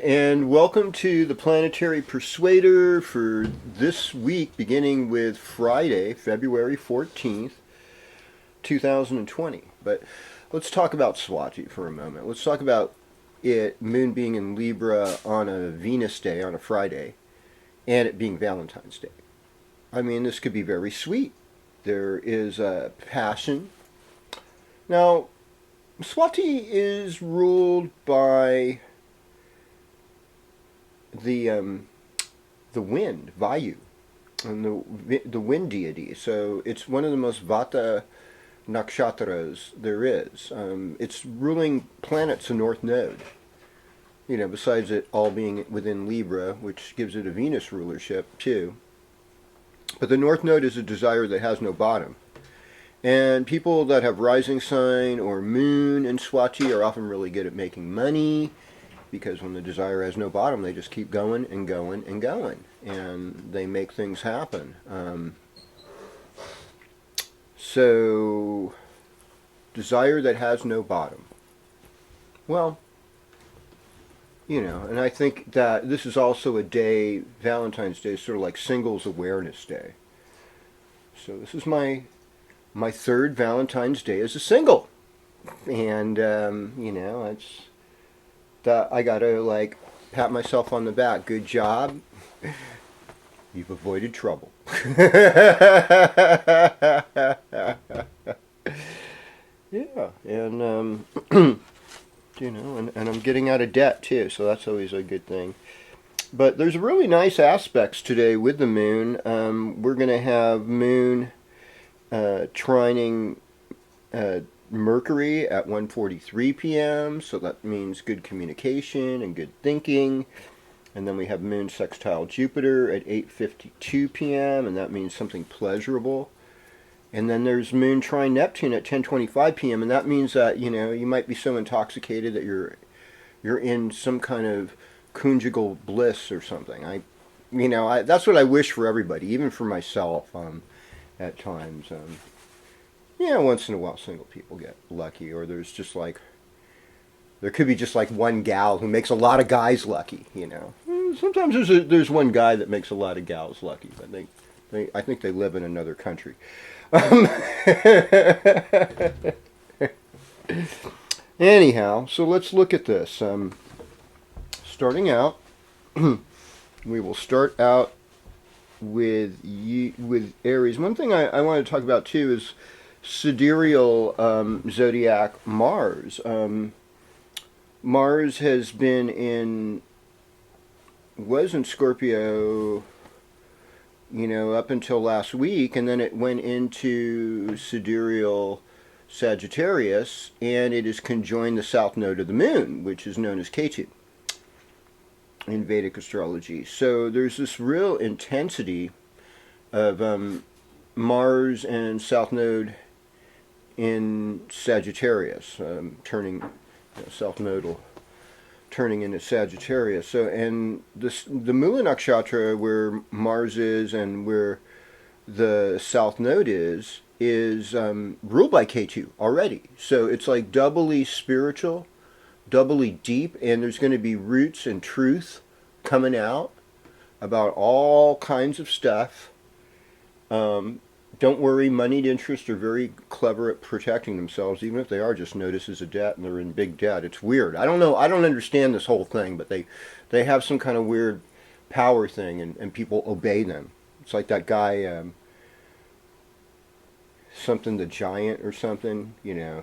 and welcome to the Planetary Persuader for this week, beginning with Friday, February 14th, 2020. But let's talk about Swati for a moment. Let's talk about Moon being in Libra on a Venus day, on a Friday, and it being Valentine's Day. I mean, this could be very sweet. There is a passion. Now, Swati is ruled by the wind, Vayu, and the wind deity. So it's one of the most Vata nakshatras there is. It's ruling planets, a north node. You know, besides it all being within Libra, which gives it a Venus rulership too. But the north node is a desire that has no bottom. And people that have rising sign or moon in Swati are often really good at making money, because when the desire has no bottom, they just keep going and going and going, and they make things happen. So, desire that has no bottom. Well, you know, and I think that this is also a day, Valentine's Day, sort of like Singles Awareness Day. So this is my third Valentine's Day as a single, and you know, it's that I gotta like pat myself on the back. Good job. You've avoided trouble. Yeah, and you know, and I'm getting out of debt too, so that's always a good thing. But there's really nice aspects today with the moon. We're gonna have moon trining Mercury at 1:43 p.m., so that means good communication and good thinking. And then we have moon sextile Jupiter at 8:52 p.m., and that means something pleasurable. And then there's moon trine Neptune at 10:25 p.m., and that means that, you know, you might be so intoxicated that you're in some kind of conjugal bliss or something. That's what I wish for everybody, even for myself. At times, once in a while single people get lucky, or there could be just like one gal who makes a lot of guys lucky, you know. Sometimes there's one guy that makes a lot of gals lucky, but I think they live in another country. Anyhow, so let's look at this. Starting out, we will start out with Aries. One thing I want to talk about too is sidereal zodiac Mars. Mars was in Scorpio, you know, up until last week, and then it went into sidereal Sagittarius, and it is conjoined the south node of the moon, which is known as Ketu in Vedic astrology. So there's this real intensity of Mars and South Node in Sagittarius, South Nodal turning into Sagittarius. So, and the Mula Nakshatra, where Mars is and where the South Node is ruled by Ketu already. So it's like doubly spiritual, doubly deep, and there's going to be roots and truth coming out about all kinds of stuff. Don't worry, moneyed interests are very clever at protecting themselves, even if they are just notices of debt and they're in big debt. It's weird. I don't know. I don't understand this whole thing, but they have some kind of weird power thing, and people obey them. It's like that guy, something the Giant or something, you know,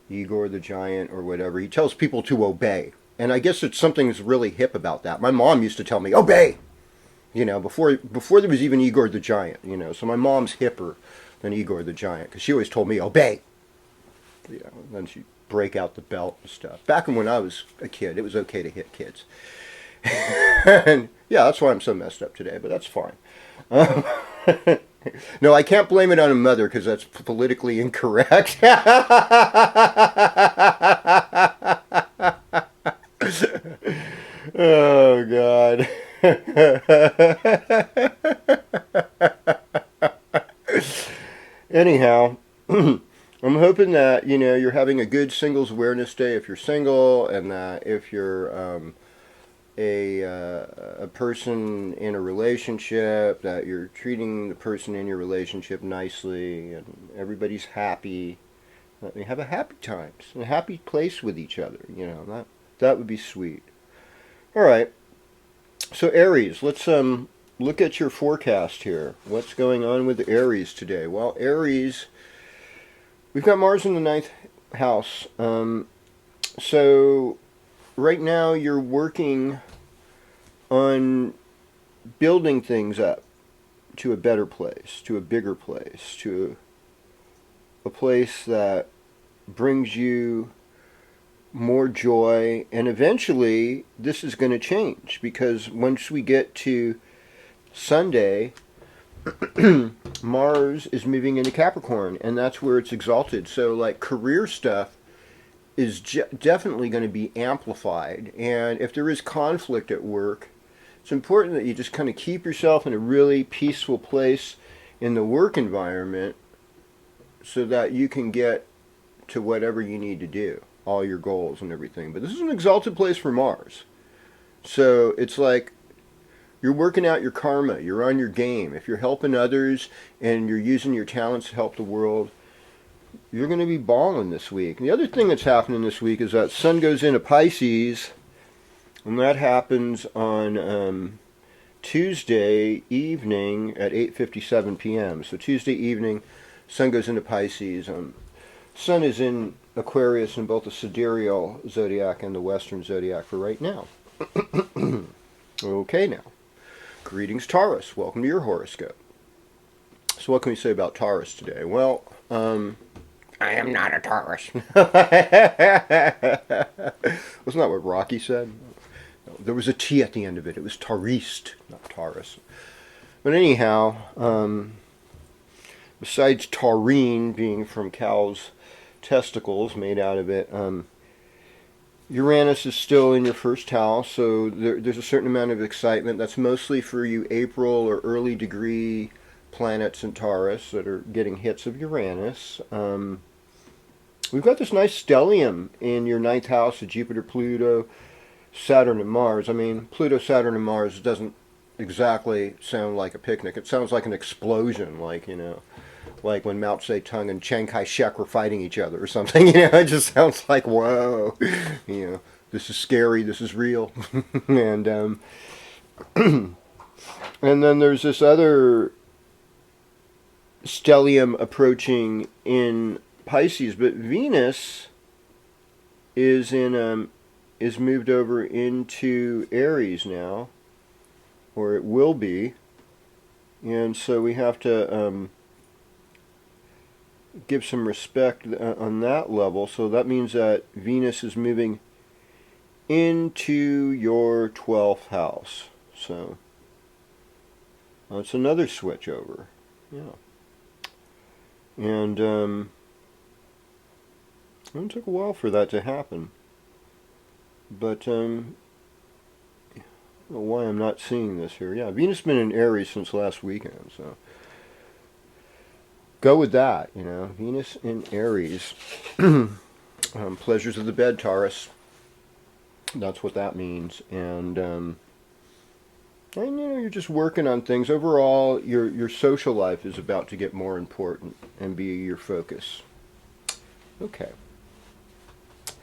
Igor the Giant or whatever. He tells people to obey. And I guess it's something's really hip about that. My mom used to tell me, obey! You know, before there was even Igor the Giant, you know. So my mom's hipper than Igor the Giant, because she always told me, obey! You know, and then she'd break out the belt and stuff. Back when I was a kid, it was okay to hit kids. And yeah, that's why I'm so messed up today, but that's fine. No, I can't blame it on a mother, because that's politically incorrect. Oh, God. Anyhow, I'm hoping that, you know, you're having a good singles awareness day if you're single, and that if you're a person in a relationship, that you're treating the person in your relationship nicely, and everybody's happy. That you have a happy times, and a happy place with each other. You know, that would be sweet. All right. So Aries, let's look at your forecast here. What's going on with Aries today? Well, Aries, we've got Mars in the ninth house. So right now you're working on building things up to a better place, to a bigger place, to a place that brings you more joy, and eventually this is going to change, because once we get to Sunday, Mars is moving into Capricorn, and that's where it's exalted. So like career stuff is definitely going to be amplified, and if there is conflict at work, it's important that you just kind of keep yourself in a really peaceful place in the work environment so that you can get to whatever you need to do, all your goals and everything. But this is an exalted place for Mars. So it's like you're working out your karma, you're on your game. If you're helping others and you're using your talents to help the world, you're going to be balling this week. And the other thing that's happening this week is that Sun goes into Pisces, and that happens on Tuesday evening at 8:57 p.m. So Tuesday evening, Sun goes into Pisces. Sun is in Aquarius in both the sidereal zodiac and the western zodiac for right now. Okay, now. Greetings, Taurus. Welcome to your horoscope. So what can we say about Taurus today? Well, I am not a Taurus. Wasn't that what Rocky said? No, there was a T at the end of it. It was Taurist, not Taurus. But anyhow, besides taurine being from cows' testicles made out of it, Uranus is still in your first house, so there's a certain amount of excitement. That's mostly for you April or early degree planets in Taurus that are getting hits of Uranus. We've got this nice stellium in your ninth house of Jupiter, Pluto, Saturn, and Mars. I mean, Pluto, Saturn, and Mars doesn't exactly sound like a picnic. It sounds like an explosion, like, you know, like when Mao Zedong and Chiang Kai-shek were fighting each other or something. You know, it just sounds like, whoa, you know, this is scary, this is real. And and then there's this other stellium approaching in Pisces, but Venus is moved over into Aries now, or it will be, and so we have to give some respect on that level. So that means that Venus is moving into your 12th house. So it's another switch over. Yeah. And it took a while for that to happen. But I don't know why I'm not seeing this here. Yeah, Venus has been in Aries since last weekend, so go with that, you know. Venus in Aries. Pleasures of the bed, Taurus. That's what that means. And you know, you're just working on things. Overall, your social life is about to get more important and be your focus. Okay.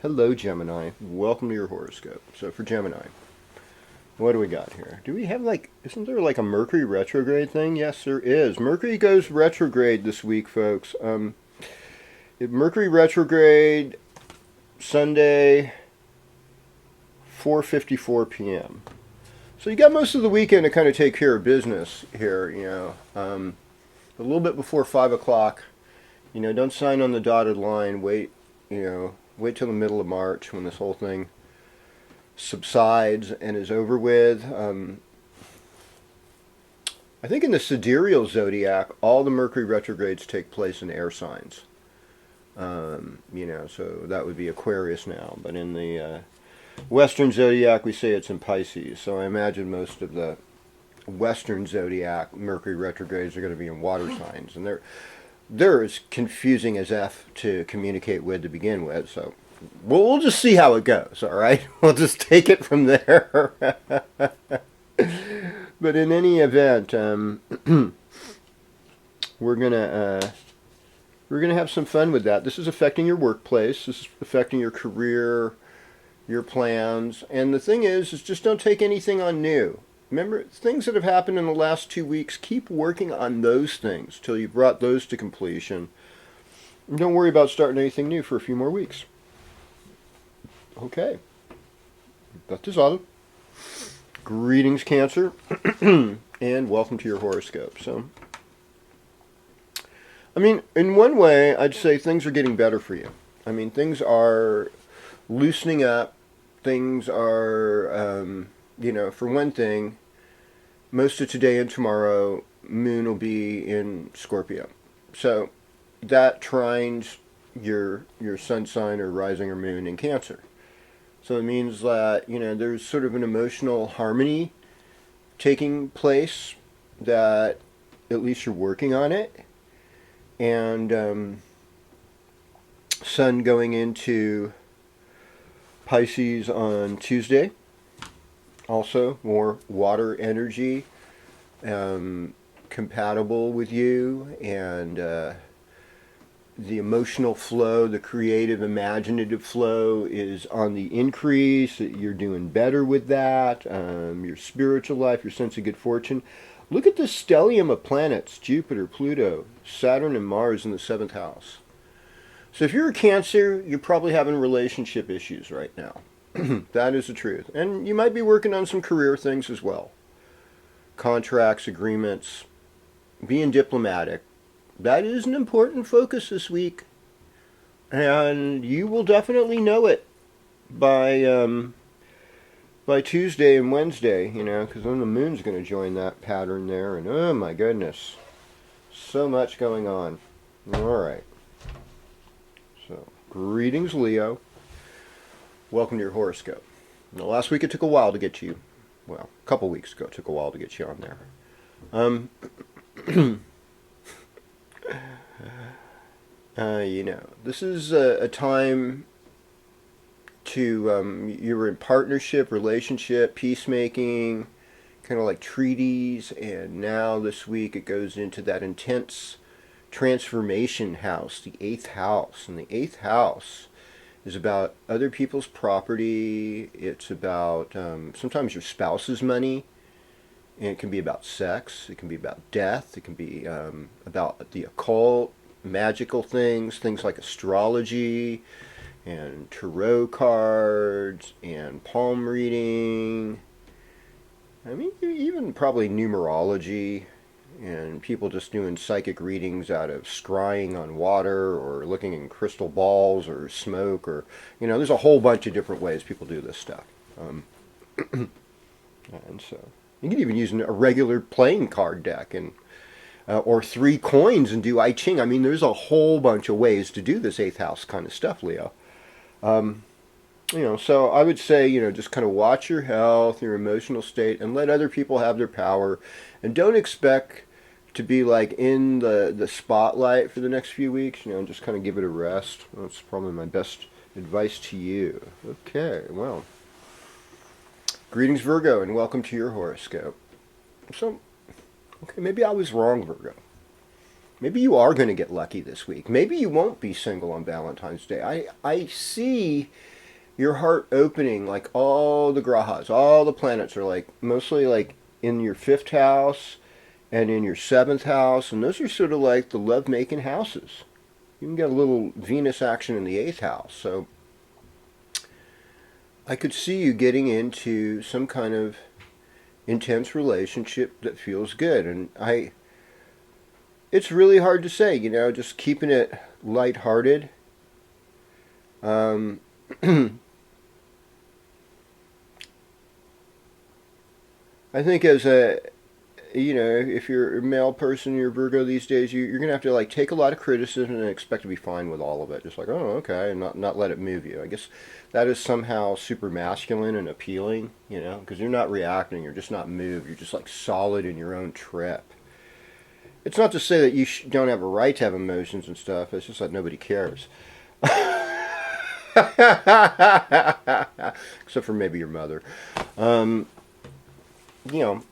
Hello, Gemini. Welcome to your horoscope. So for Gemini, what do we got here? Do we have isn't there like a Mercury retrograde thing? Yes, there is. Mercury goes retrograde this week, folks. Mercury retrograde Sunday, 4:54 p.m. So you got most of the weekend to kind of take care of business here, you know. A little bit before 5 o'clock, you know, don't sign on the dotted line. Wait till the middle of March when this whole thing subsides and is over with. I think in the sidereal zodiac, all the Mercury retrogrades take place in air signs. You know, so that would be Aquarius now. But in the Western zodiac, we say it's in Pisces. So I imagine most of the Western zodiac Mercury retrogrades are going to be in water signs, and they're as confusing as F to communicate with to begin with. So we'll just see how it goes, all right? We'll just take it from there. But in any event, we're gonna have some fun with that. This is affecting your workplace. This is affecting your career, your plans. And the thing is just don't take anything on new. Remember, things that have happened in the last 2 weeks, keep working on those things till you've brought those to completion. And don't worry about starting anything new for a few more weeks. Okay. That is all. Greetings, Cancer, and welcome to your horoscope. So, I mean, in one way, I'd say things are getting better for you. I mean, things are loosening up. Things are, for one thing, most of today and tomorrow, Moon will be in Scorpio. So, that trines your sun sign or rising or moon in Cancer. So it means that, there's sort of an emotional harmony taking place, that at least you're working on it. And Sun going into Pisces on Tuesday. Also, more water energy, compatible with you, and the emotional flow, the creative, imaginative flow is on the increase. You're doing better with that. Your spiritual life, your sense of good fortune. Look at the stellium of planets: Jupiter, Pluto, Saturn, and Mars in the 7th house. So if you're a Cancer, you're probably having relationship issues right now. That is the truth. And you might be working on some career things as well. Contracts, agreements, being diplomatic. That is an important focus this week, and you will definitely know it by Tuesday and Wednesday, because then the moon's going to join that pattern there, and oh my goodness, so much going on. All right. So, greetings, Leo. Welcome to your horoscope. Now, last week it took a while to get you. Well, a couple weeks ago it took a while to get you on there. This is a time to, you're in partnership, relationship, peacemaking, kind of like treaties, and now this week it goes into that intense transformation house, the 8th house. And the 8th house is about other people's property. It's about sometimes your spouse's money. And it can be about sex. It can be about death. It can be about the occult, magical things like astrology and tarot cards and palm reading. I mean, even probably numerology and people just doing psychic readings out of scrying on water or looking in crystal balls or smoke, or, there's a whole bunch of different ways people do this stuff. And so you can even use a regular playing card deck and or 3 coins and do I Ching. I mean, there's a whole bunch of ways to do this 8th house kind of stuff, Leo. So I would say, just kind of watch your health, your emotional state, and let other people have their power. And don't expect to be like in the spotlight for the next few weeks. Just kind of give it a rest. That's probably my best advice to you. Okay, well. Greetings, Virgo, and welcome to your horoscope. So, okay, maybe I was wrong, Virgo. Maybe you are going to get lucky this week. Maybe you won't be single on Valentine's Day. I see your heart opening, like all the grahas, all the planets are like mostly like in your 5th house and in your 7th house, and those are sort of like the love-making houses. You can get a little Venus action in the 8th house, so I could see you getting into some kind of intense relationship that feels good. And it's really hard to say, just keeping it lighthearted. I think as if you're a male person, you're Virgo these days, you're going to have to like take a lot of criticism and expect to be fine with all of it. Just like, oh, okay, and not let it move you. I guess that is somehow super masculine and appealing, because you're not reacting, you're just not moved, you're just like solid in your own trip. It's not to say that you don't have a right to have emotions and stuff, it's just that nobody cares. Except for maybe your mother. Um, you know,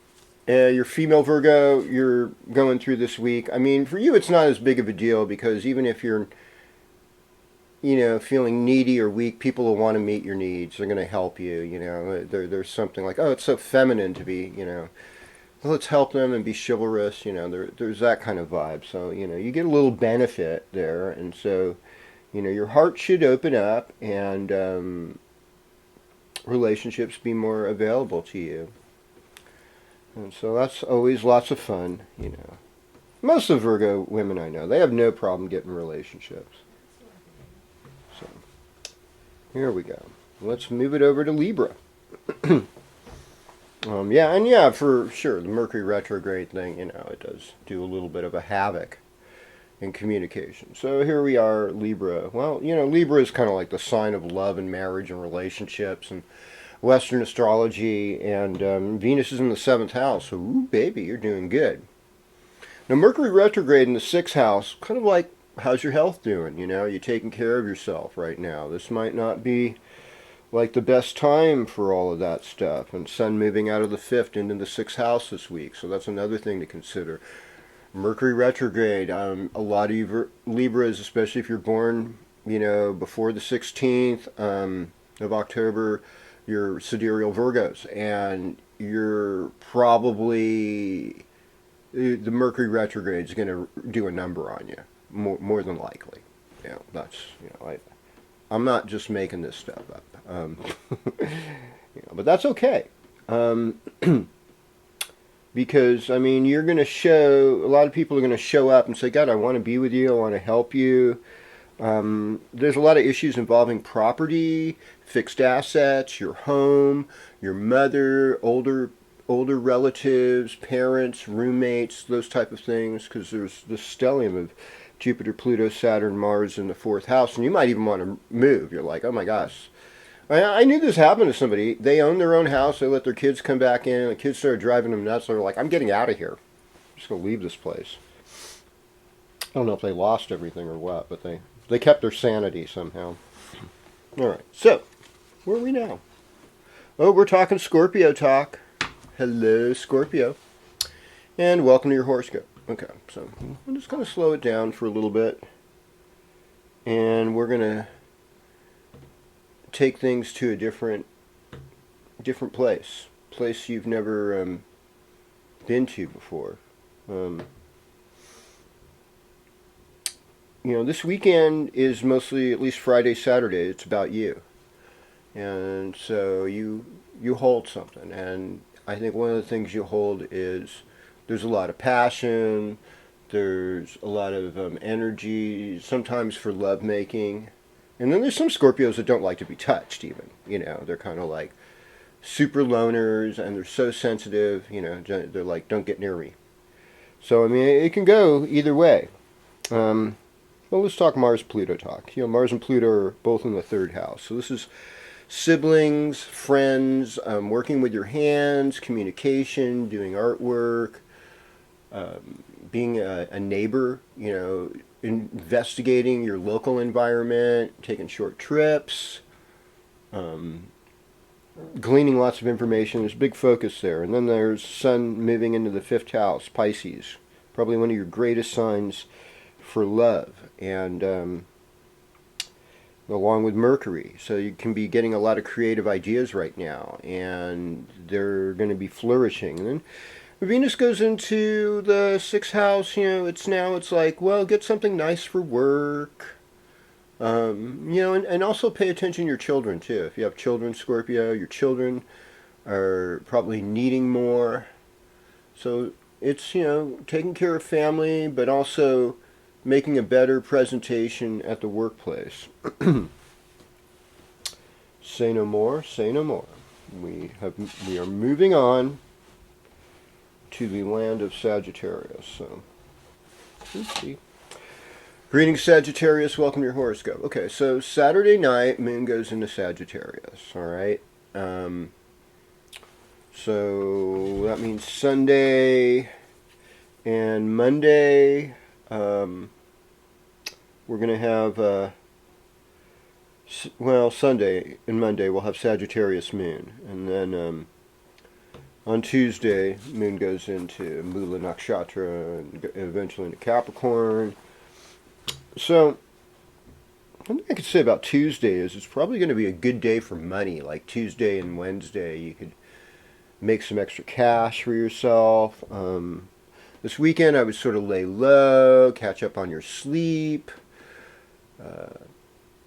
your female Virgo, you're going through this week. I mean, for you, it's not as big of a deal because even if you're, feeling needy or weak, people will want to meet your needs. They're going to help you. There's something like, oh, it's so feminine to be, let's help them and be chivalrous. There's that kind of vibe. So, you get a little benefit there. And so, your heart should open up and relationships be more available to you. And so that's always lots of fun. Most of Virgo women I know, they have no problem getting relationships. So, here we go. Let's move it over to Libra. For sure, the Mercury retrograde thing, it does do a little bit of a havoc in communication. So here we are, Libra. Well, Libra is kind of like the sign of love and marriage and relationships and Western astrology, and Venus is in the 7th house, so ooh, baby, you're doing good. Now, Mercury retrograde in the 6th house, kind of like, how's your health doing? You taking care of yourself right now. This might not be like the best time for all of that stuff. And Sun moving out of the 5th into the 6th house this week, so that's another thing to consider. Mercury retrograde, a lot of you Libras, especially if you're born, before the 16th of October, you're sidereal Virgos, and you're probably, the Mercury retrograde is going to do a number on you, more than likely. That's, I'm not just making this stuff up. But that's okay. Because, you're going to a lot of people are going to show up and say, God, I want to be with you, I want to help you. There's a lot of issues involving property, fixed assets, your home, your mother, older relatives, parents, roommates, those type of things, because there's this stellium of Jupiter, Pluto, Saturn, Mars in the 4th house, and you might even want to move. You're like, oh my gosh. I knew this happened to somebody. They own their own house. They let their kids come back in. The kids started driving them nuts. They're like, I'm getting out of here. I'm just going to leave this place. I don't know if they lost everything or what, but they kept their sanity somehow. All right. So, where are we now? Oh, we're talking Scorpio talk. Hello, Scorpio. And welcome to your horoscope. Okay, so I'm just going to slow it down for a little bit. And we're going to take things to a different place you've never been to before. This weekend is mostly, at least Friday, Saturday, it's about you. And so you hold something, and I think one of the things you hold is there's a lot of passion, there's a lot of energy, sometimes for lovemaking. And then there's some Scorpios that don't like to be touched even. They're kind of like super loners, and they're so sensitive, they're like, don't get near me. So, it can go either way. Well, let's talk Mars-Pluto talk. Mars and Pluto are both in the 3rd house. So this is siblings, friends, working with your hands, communication, doing artwork, being a neighbor, investigating your local environment, taking short trips, gleaning lots of information. There's a big focus there. And then there's Sun moving into the 5th house, Pisces, probably one of your greatest signs for love, and along with Mercury. So you can be getting a lot of creative ideas right now, and they're going to be flourishing. And then Venus goes into the 6th house. It's like, well, get something nice for work. And also pay attention to your children too. If you have children, Scorpio, your children are probably needing more. So it's, taking care of family, but also making a better presentation at the workplace. Say no more, say no more. We are moving on to the land of Sagittarius. So, oopsie. Greetings, Sagittarius. Welcome to your horoscope. Okay, so Saturday night, Moon goes into Sagittarius. All right. So that means Sunday and Monday. We're going to have Well, Sunday and Monday we'll have Sagittarius moon, and then on Tuesday moon goes into Mula Nakshatra and eventually into Capricorn. So one thing I could say about Tuesday is it's probably going to be a good day for money. Like Tuesday and Wednesday, you could make some extra cash for yourself. This weekend, I would sort of lay low, catch up on your sleep,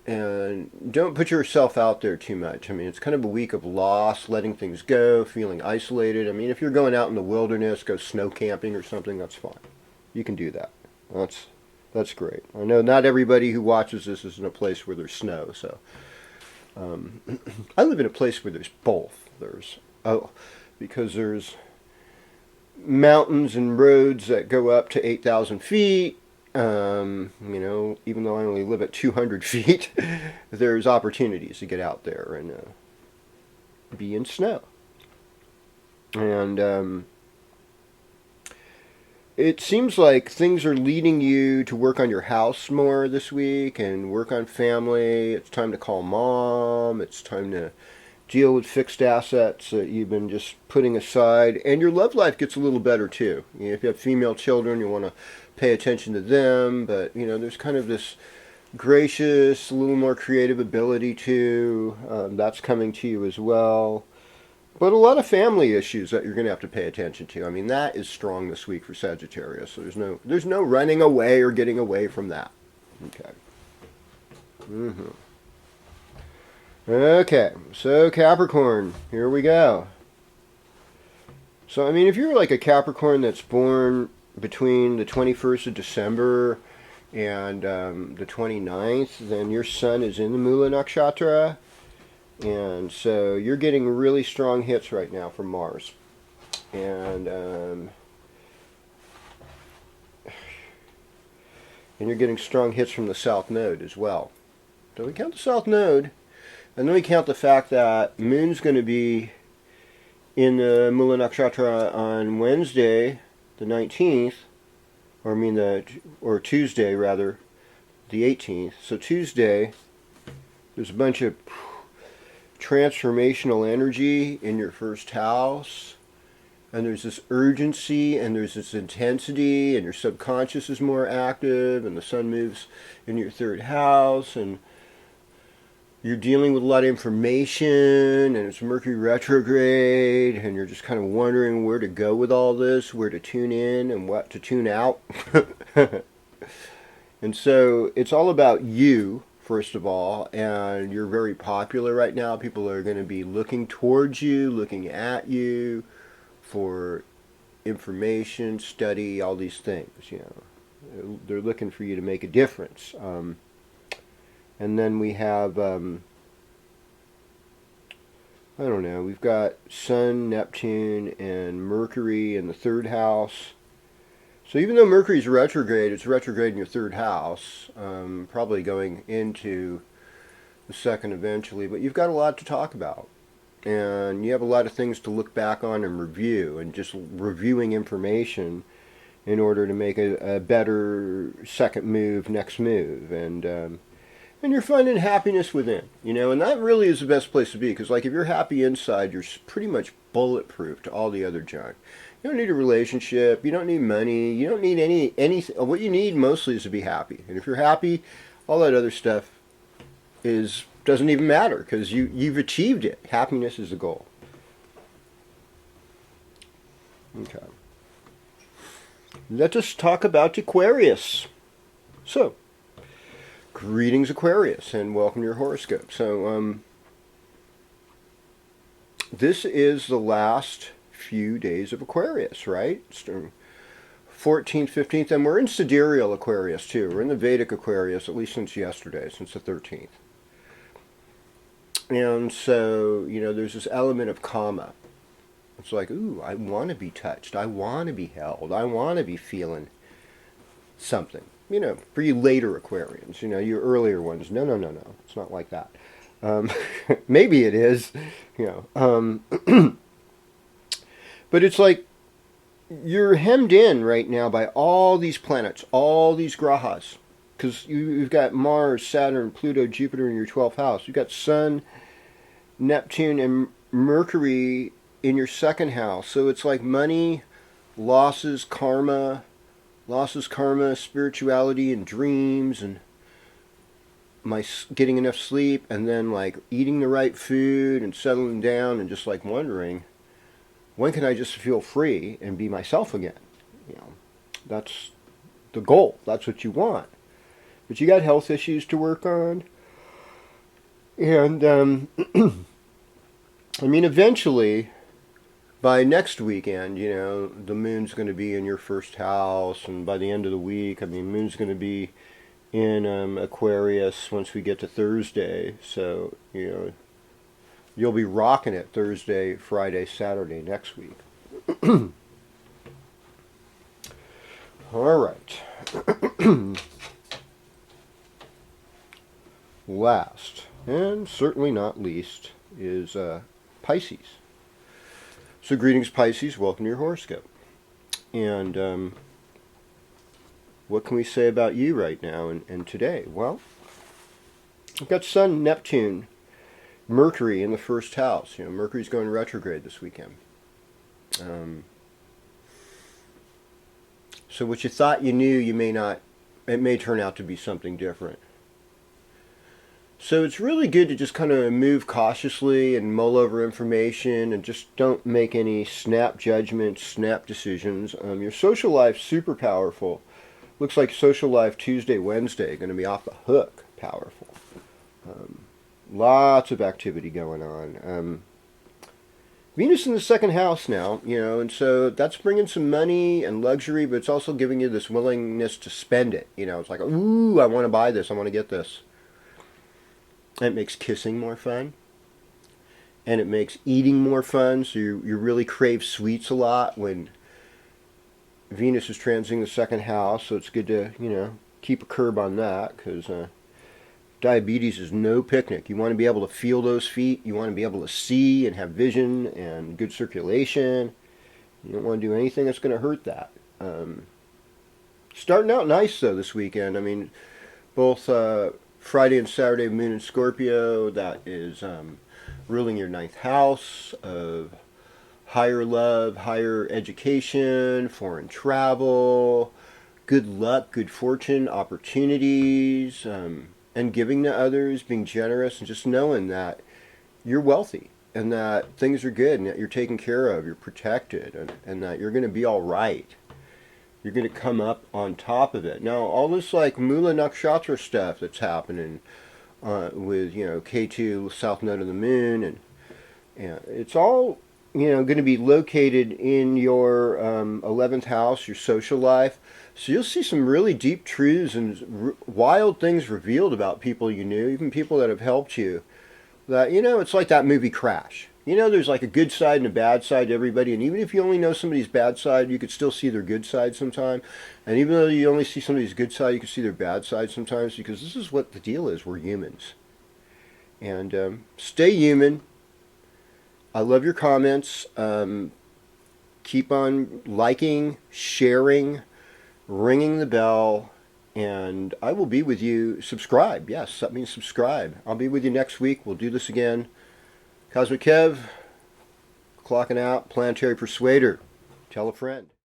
and don't put yourself out there too much. I mean, it's kind of a week of loss, letting things go, feeling isolated. I mean, if you're going out in the wilderness, go snow camping or something, that's fine. You can do that. That's great. I know not everybody who watches this is in a place where there's snow, so I live in a place where there's both. Because there's mountains and roads that go up to 8,000 feet. Even though I only live at 200 feet, there's opportunities to get out there and be in snow. And it seems like things are leading you to work on your house more this week and work on family. It's time to call mom. It's time to deal with fixed assets that you've been just putting aside. And your love life gets a little better too. If you have female children, you want to pay attention to them. But, there's kind of this gracious, a little more creative ability too. That's coming to you as well. But a lot of family issues that you're going to have to pay attention to. I mean, that is strong this week for Sagittarius. So there's no running away or getting away from that. Okay. Okay, so Capricorn, here we go. So, I mean, if you're like a Capricorn that's born between the 21st of December and the 29th, then your sun is in the Mula Nakshatra. And so you're getting really strong hits right now from Mars. And you're getting strong hits from the South Node as well. So we count the South Node. And then we count the fact that Moon's going to be in the Mula Nakshatra on Wednesday, the 19th, or Tuesday rather, the 18th. So Tuesday, there's a bunch of transformational energy in your first house, and there's this urgency and there's this intensity, and your subconscious is more active, and the sun moves in your third house, and you're dealing with a lot of information, and it's Mercury retrograde, and you're just kind of wondering where to go with all this, where to tune in and what to tune out. And so it's all about you, first of all, and you're very popular right now. People are going to be looking towards you, looking at you for information, study, all these things. They're looking for you to make a difference. And then we have, we've got Sun, Neptune, and Mercury in the third house. So even though Mercury's retrograde, it's retrograde in your third house, probably going into the second eventually, but you've got a lot to talk about. And you have a lot of things to look back on and review, and just reviewing information in order to make a better second move, next move. And you're finding happiness within, and that really is the best place to be, because like if you're happy inside, you're pretty much bulletproof to all the other junk. You don't need a relationship, you don't need money, you don't need anything. What you need mostly is to be happy. And if you're happy, all that other stuff doesn't even matter, because you've achieved it. Happiness is the goal. Okay. Let us talk about Aquarius. So, greetings, Aquarius, and welcome to your horoscope. So, this is the last few days of Aquarius, right? It's 14th, 15th, and we're in sidereal Aquarius, too. We're in the Vedic Aquarius, at least since yesterday, since the 13th. And so, there's this element of kama. It's like, ooh, I want to be touched. I want to be held. I want to be feeling something. For you later Aquarians, your earlier ones, no. It's not like that. Maybe it is, but it's like you're hemmed in right now by all these planets, all these grahas. because you've got Mars, Saturn, Pluto, Jupiter in your 12th house. You've got Sun, Neptune, and Mercury in your second house. So it's like money, losses, karma, spirituality, and dreams, and my getting enough sleep, and then like eating the right food and settling down, and just like wondering, when can I just feel free and be myself again? You know, that's the goal. That's what you want. But you got health issues to work on, and I mean, eventually, by next weekend, you know, the moon's going to be in your first house, and by the end of the week, I mean, moon's going to be in Aquarius once we get to Thursday. So, you know, you'll be rocking it Thursday, Friday, Saturday next week. All right. Last, and certainly not least, is Pisces. So greetings, Pisces. Welcome to your horoscope. And what can we say about you right now and today? Well, I've got Sun, Neptune, Mercury in the first house. You know, Mercury's going retrograde this weekend. So what you thought you knew, you may not. It may turn out to be something different. So it's really good to just kind of move cautiously and mull over information, and just don't make any snap judgments, snap decisions. Your social life's super powerful. Looks like social life Tuesday, Wednesday, going to be off the hook powerful. Lots of activity going on. Venus in the second house now, you know, and so that's bringing some money and luxury, but it's also giving you this willingness to spend it. You know, it's like, ooh, I want to buy this, I want to get this. And it makes kissing more fun. And it makes eating more fun, so you really crave sweets a lot when Venus is transiting the second house, so it's good to, you know, keep a curb on that, because diabetes is no picnic. You want to be able to feel those feet. You want to be able to see and have vision and good circulation. You don't want to do anything that's going to hurt that. Starting out nice, though, this weekend. I mean, both Friday and Saturday, moon in Scorpio. That is ruling your ninth house of higher love, higher education, foreign travel, good luck, good fortune, opportunities, and giving to others, being generous, and just knowing that you're wealthy and that things are good and that you're taken care of, you're protected, and that you're going to be all right. You're going to come up on top of it. Now, all this like Mula Nakshatra stuff that's happening with, you know, K2, South Node of the Moon, and it's all, you know, going to be located in your 11th house, your social life. So you'll see some really deep truths and wild things revealed about people you knew, even people that have helped you. That, you know, it's like that movie Crash. You know, there's like a good side and a bad side to everybody, and even if you only know somebody's bad side, you could still see their good side sometime. And even though you only see somebody's good side, you can see their bad side sometimes, because this is what the deal is. We're humans. And stay human. I love your comments. Keep on liking, sharing, ringing the bell, and I will be with you. Subscribe. Yes, that means subscribe. I'll be with you next week. We'll do this again. KozMcKev, clocking out. Planetary Persuader. Tell a friend.